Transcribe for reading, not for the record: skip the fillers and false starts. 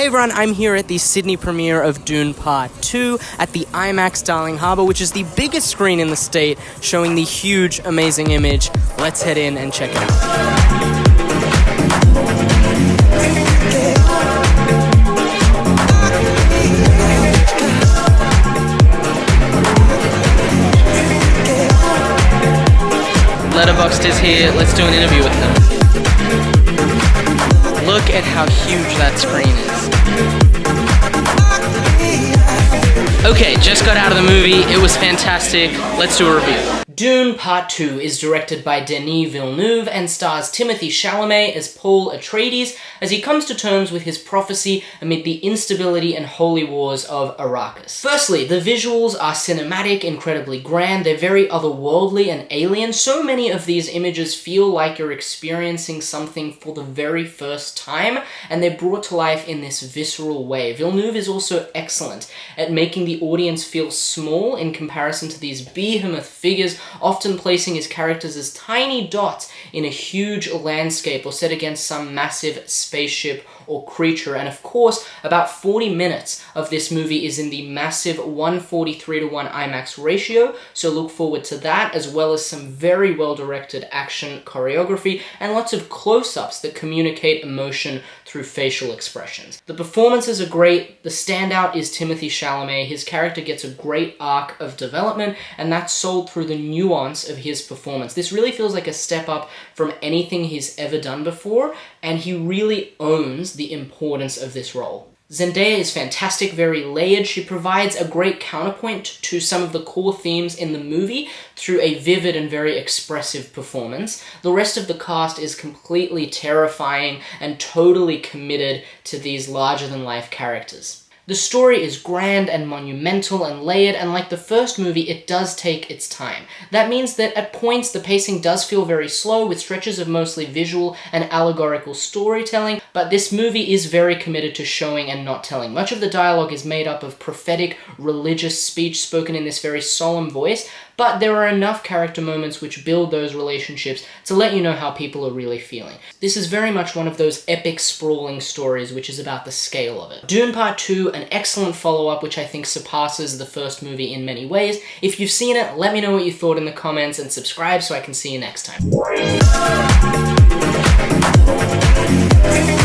Hey everyone, I'm here at the Sydney premiere of Dune Part 2 at the IMAX Darling Harbour, which is the biggest screen in the state, showing the huge, amazing image. Let's head in and check it out. Letterboxd is here. Let's do an interview with them. Look at how huge that screen is. Okay, just got out of the movie. It was fantastic. Let's do a review. Dune Part 2 is directed by Denis Villeneuve and stars Timothée Chalamet as Paul Atreides as he comes to terms with his prophecy amid the instability and holy wars of Arrakis. Firstly, the visuals are cinematic, incredibly grand, they're very otherworldly and alien. So many of these images feel like you're experiencing something for the very first time, and they're brought to life in this visceral way. Villeneuve is also excellent at making the audience feel small in comparison to these behemoth figures, often placing his characters as tiny dots in a huge landscape or set against some massive spaceship or creature. And of course, about 40 minutes of this movie is in the massive 1:43:1 IMAX ratio, so look forward to that, as well as some very well-directed action choreography and lots of close-ups that communicate emotion through facial expressions. The performances are great. The standout is Timothée Chalamet. His character gets a great arc of development, and that's sold through the nuance of his performance. This really feels like a step up from anything he's ever done before, and he really owns the importance of this role. Zendaya is fantastic, very layered. She provides a great counterpoint to some of the core themes in the movie through a vivid and very expressive performance. The rest of the cast is completely terrifying and totally committed to these larger-than-life characters. The story is grand and monumental and layered, and like the first movie, it does take its time. That means that at points the pacing does feel very slow, with stretches of mostly visual and allegorical storytelling, but this movie is very committed to showing and not telling. Much of the dialogue is made up of prophetic, religious speech spoken in this very solemn voice, but there are enough character moments which build those relationships to let you know how people are really feeling. This is very much one of those epic, sprawling stories which is about the scale of it. Dune Part 2, an excellent follow-up which I think surpasses the first movie in many ways. If you've seen it, let me know what you thought in the comments and subscribe so I can see you next time.